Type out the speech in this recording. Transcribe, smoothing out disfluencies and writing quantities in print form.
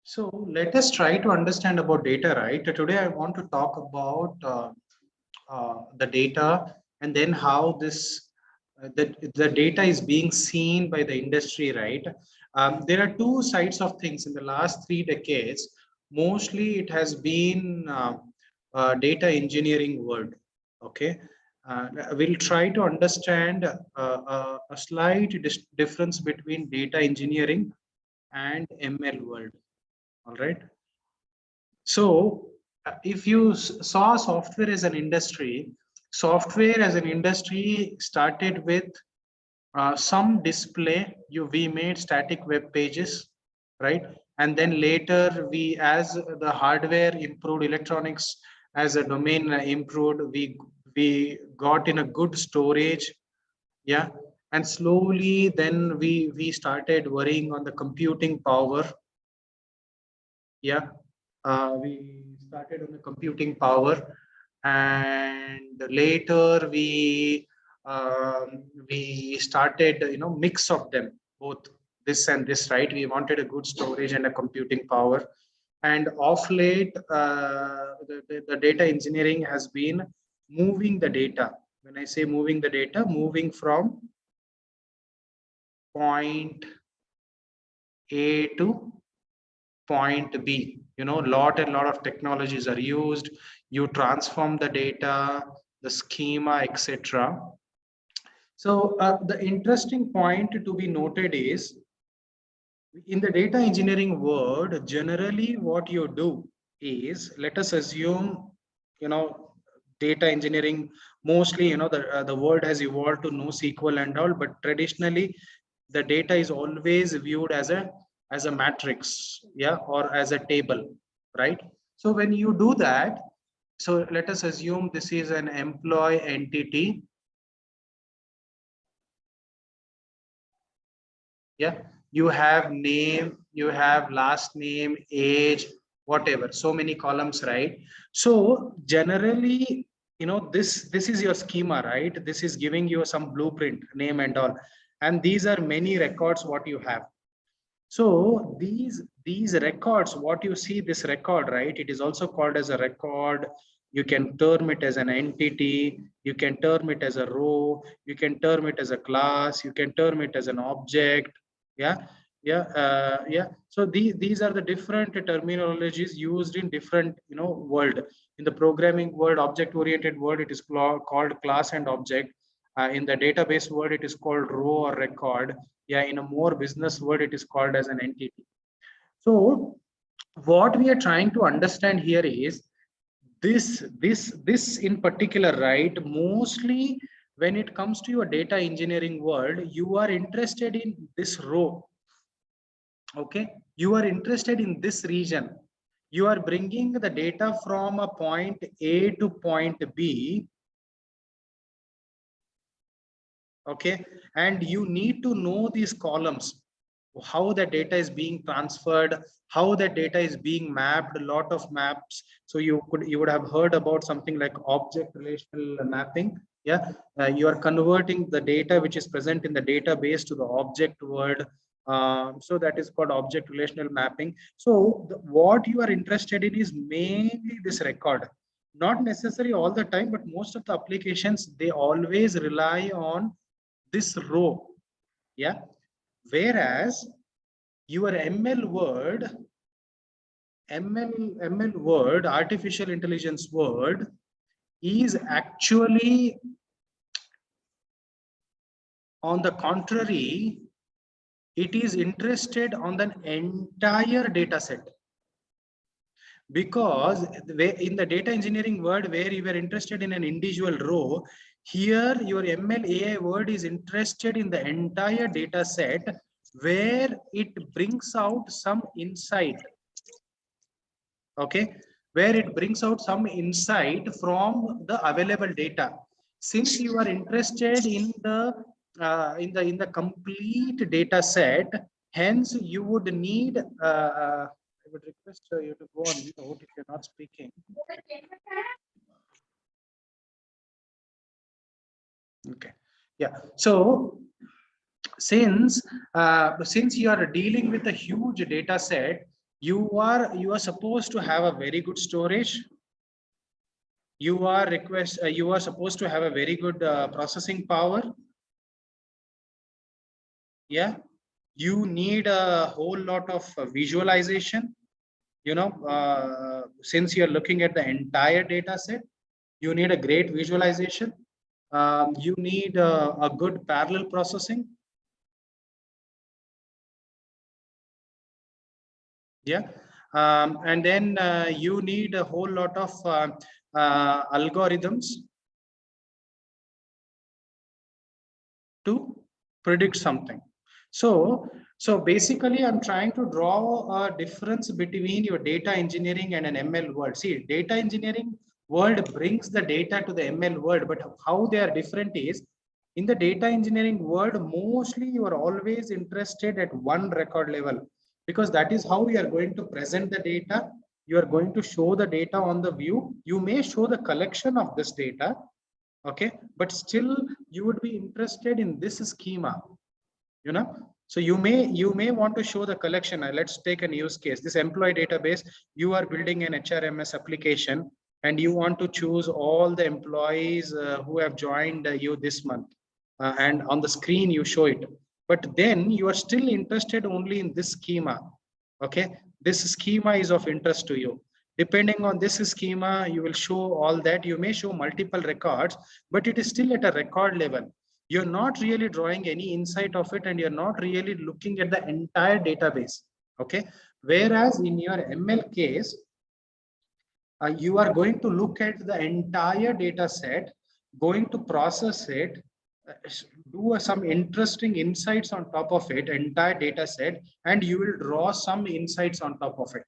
So let us try to understand about data, right? Today I want to talk about the data and then how the data is being seen by the industry, right? There are two sides of things in the last 3 decades. Mostly it has been data engineering world. Okay. We'll try to understand a slight difference between data engineering and ML world. All right. So, if you saw software as an industry started with some display. We made static web pages, right? And then later as the hardware improved, electronics as a domain improved, we got in a good storage, yeah. And slowly, then we started worrying on the computing power, yeah. We started on the computing power, and later we started, mix of them both, this and this, right? We wanted a good storage and a computing power. And of late, the data engineering has been moving the data. When I say moving the data, moving from point A to point B. Lot and lot of technologies are used. You transform the data, the schema, etc. So the interesting point to be noted is, in the data engineering world, generally what you do is, let us assume, data engineering, mostly, the world has evolved to NoSQL and all, but traditionally the data is always viewed as a matrix, yeah, or as a table, right? So when you do that, so let us assume this is an employee entity, yeah. You have name, you have last name, age, whatever, so many columns, right? So generally, this is your schema, right? This is giving you some blueprint, name and all, and these are many records what you have. So these records, what you see, this record, right? It is also called as a record. You can term it as an entity. You can term it as a row. You can term it as a class. You can term it as an object. Yeah, yeah. So these are the different terminologies used in different world. In the programming world, object-oriented world, it is called class and object. In the database world, it is called row or record. Yeah, in a more business word, it is called as an entity. So what we are trying to understand here is this in particular, right? Mostly when it comes to your data engineering world, you are interested in this row. Okay, you are interested in this region. You are bringing the data from a point A to point B. Okay, and you need to know these columns, how the data is being transferred, how the data is being mapped, a lot of maps. So you would have heard about something like object relational mapping. Yeah, you are converting the data which is present in the database to the object world. So that is called object relational mapping. So what you are interested in is mainly this record. Not necessary all the time, but most of the applications, they always rely on this row. Yeah, whereas your ML word, artificial intelligence word, is actually, on the contrary, it is interested on the entire data set. Because in the data engineering word, where you were interested in an individual row, here your ML AI word is interested in the entire data set, where it brings out some insight. Okay, where it brings out some insight from the available data. Since you are interested in the complete data set, hence you would need I would request you to go on mute if you're not speaking. Okay, yeah. So since you are dealing with a huge data set, You are supposed to have a very good storage. You are supposed to have a very good processing power. Yeah, you need a whole lot of visualization. Since you're looking at the entire data set, you need a great visualization. You need a good parallel processing. Yeah. And then you need a whole lot of algorithms to predict something. So basically I'm trying to draw a difference between your data engineering and an ML world. See, data engineering world brings the data to the ML world, but how they are different is, in the data engineering world, mostly you are always interested at one record level, because that is how you are going to present the data. You are going to show the data on the view. You may show the collection of this data, okay, but still you would be interested in this schema, you know. So you may want to show the collection. Let's take a use case, this employee database. You are building an HRMS application, and you want to choose all the employees who have joined you this month, and on the screen you show it, but then you are still interested only in this schema. Okay, this schema is of interest to you. Depending on this schema, you will show all that. You may show multiple records, but it is still at a record level. You're not really drawing any insight of it, and you're not really looking at the entire database. Okay, whereas in your ML case, you are going to look at the entire data set, going to process it, do some interesting insights on top of it, entire data set, and you will draw some insights on top of it.